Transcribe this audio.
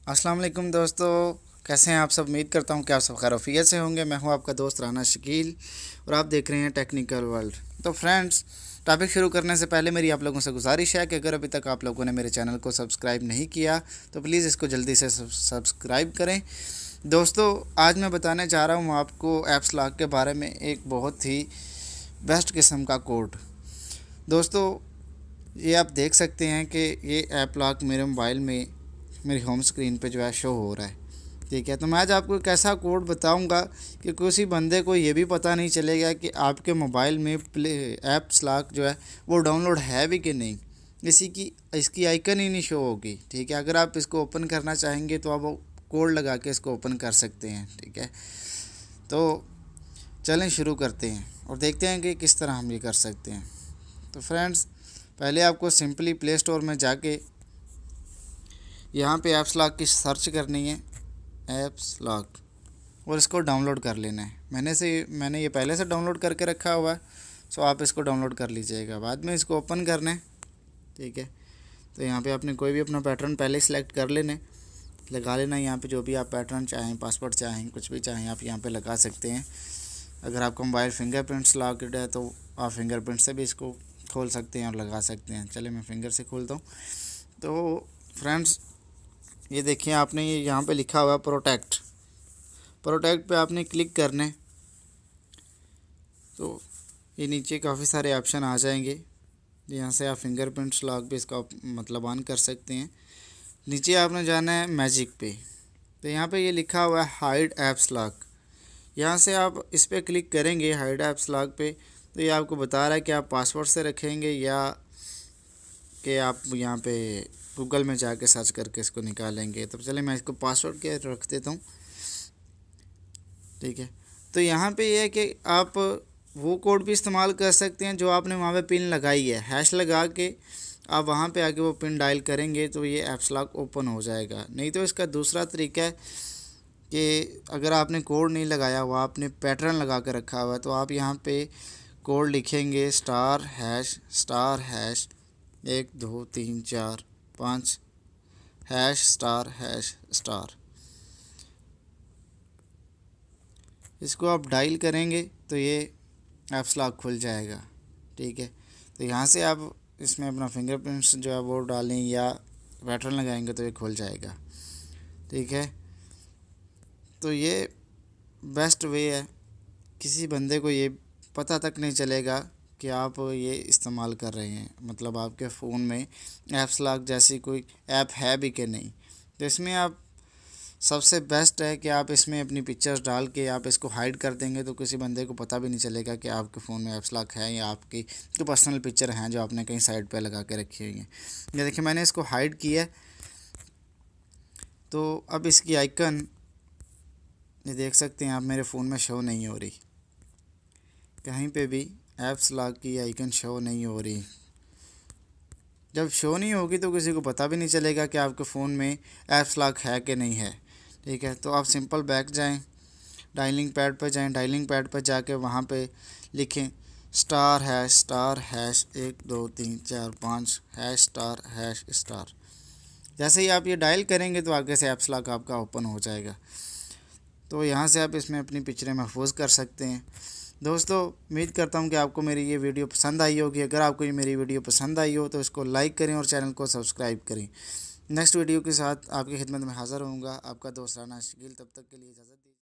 अस्सलाम वालेकुम दोस्तों, कैसे हैं आप सब। उम्मीद करता हूं कि आप सब खैरियत से होंगे। मैं हूं आपका दोस्त राना शकील और आप देख रहे हैं टेक्निकल वर्ल्ड। तो फ्रेंड्स, टॉपिक शुरू करने से पहले मेरी आप लोगों से गुजारिश है कि अगर अभी तक आप लोगों ने मेरे चैनल को सब्सक्राइब नहीं किया तो प्लीज़ इसको जल्दी से सब्सक्राइब करें। दोस्तों, आज मैं बताने जा रहा हूँ आपको ऐप्स लॉक के बारे में एक बहुत ही बेस्ट किस्म का कोड। दोस्तों, ये आप देख सकते हैं कि ये ऐप लॉक मेरे मोबाइल में मेरी होम स्क्रीन पे जो है शो हो रहा है। ठीक है, तो मैं आज आपको एक ऐसा कोड बताऊंगा कि किसी बंदे को ये भी पता नहीं चलेगा कि आपके मोबाइल में प्ले ऐप्स लॉक जो है वो डाउनलोड है भी कि नहीं। इसकी आइकन ही नहीं शो होगी। ठीक है, अगर आप इसको ओपन करना चाहेंगे तो आप वो कोड लगा के इसको ओपन कर सकते हैं। ठीक है, तो चलें शुरू करते हैं और देखते हैं कि किस तरह हम ये कर सकते हैं। तो फ्रेंड्स, पहले आपको सिंपली प्ले स्टोर में जाके यहाँ पे ऐप्स लॉक की सर्च करनी है, ऐप्स लॉक, और इसको डाउनलोड कर लेना है। मैंने ये पहले से डाउनलोड करके रखा हुआ है, सो आप इसको डाउनलोड कर लीजिएगा। बाद में इसको ओपन करना है। ठीक है, तो यहाँ पे आपने कोई भी अपना पैटर्न पहले सिलेक्ट कर लेना, लगा लेना। यहाँ पे जो भी आप पैटर्न चाहें, पासवर्ड चाहें, कुछ भी चाहें आप यहाँ पे लगा सकते हैं। अगर आपका मोबाइल फिंगरप्रिंट्स लॉक्ड है तो आप फिंगरप्रिंट से भी इसको खोल सकते हैं और लगा सकते हैं। चलिए मैं फिंगर से खोलता हूँ। तो फ्रेंड्स, ये देखिए, आपने ये यहाँ पे लिखा हुआ है प्रोटेक्ट पे आपने क्लिक करना है। तो ये नीचे काफ़ी सारे ऑप्शन आ जाएंगे। यहाँ से आप फिंगरप्रिंट्स लॉक भी इसका मतलब ऑन कर सकते हैं। नीचे आपने जाना है मैजिक पे, तो यहाँ पे ये लिखा हुआ है हाइड ऐप्स लॉक। यहाँ से आप इस पर क्लिक करेंगे हाइड ऐप्स लॉक पे, तो ये आपको बता रहा है कि आप पासवर्ड से रखेंगे या कि आप यहाँ पे गूगल में जाके सर्च करके इसको निकालेंगे। तो चलिए मैं इसको पासवर्ड के रख देता हूँ। ठीक है, तो यहाँ पे ये है कि आप वो कोड भी इस्तेमाल कर सकते हैं जो आपने वहाँ पे पिन लगाई है। हैश लगा के आप वहाँ पे आके वो पिन डायल करेंगे तो ये ऐप्स लॉक ओपन हो जाएगा। नहीं तो इसका दूसरा तरीका है कि अगर आपने कोड नहीं लगाया हुआ, आपने पैटर्न लगा कर रखा हुआ है, तो आप यहाँ पे कोड लिखेंगे स्टार हैश 1 2 3 4 5 हैश स्टार। इसको आप डायल करेंगे तो ये ऐप्स लॉक खुल जाएगा। ठीक है, तो यहाँ से आप इसमें अपना फिंगरप्रिंट्स जो है वो डालें या पैटर्न लगाएंगे तो ये खुल जाएगा। ठीक है, तो ये बेस्ट वे है, किसी बंदे को ये पता तक नहीं चलेगा कि आप ये इस्तेमाल कर रहे हैं, मतलब आपके फ़ोन में ऐप्स लॉक जैसी कोई ऐप है भी कि नहीं। तो इसमें आप सबसे बेस्ट है कि आप इसमें अपनी पिक्चर्स डाल के आप इसको हाइड कर देंगे तो किसी बंदे को पता भी नहीं चलेगा कि आपके फ़ोन में ऐप्स लॉक है या आपकी जो पर्सनल पिक्चर हैं जो आपने कहीं साइड पे लगा के रखी हुई हैं। ये देखिए, मैंने इसको हाइड किया है। तो अब इसकी आइकन ये देख सकते हैं आप, मेरे फ़ोन में शो नहीं हो रही, कहीं पे भी ऐप्स लॉक की आइकन शो नहीं हो रही। जब शो नहीं होगी तो किसी को पता भी नहीं चलेगा कि आपके फ़ोन में ऐप्स लॉक है कि नहीं है। ठीक है, तो आप सिंपल बैक जाएं, डायलिंग पैड पर जाएं, डायलिंग पैड पर जाके वहाँ पे लिखें स्टार हैश 1 2 3 4 5 हैश स्टार। जैसे ही आप ये डायल करेंगे तो आगे से ऐप्स लॉक आपका ओपन हो जाएगा। तो यहाँ से आप इसमें अपनी पिक्चरें महफूज कर सकते हैं। दोस्तों, उम्मीद करता हूँ कि आपको मेरी ये वीडियो पसंद आई होगी। अगर आपको ये मेरी वीडियो पसंद आई हो तो इसको लाइक करें और चैनल को सब्सक्राइब करें। नेक्स्ट वीडियो के साथ आपकी खिदमत में हाज़िर होऊंगा। आपका दोस्त राना शकील, तब तक के लिए इजाज़त दीजिए।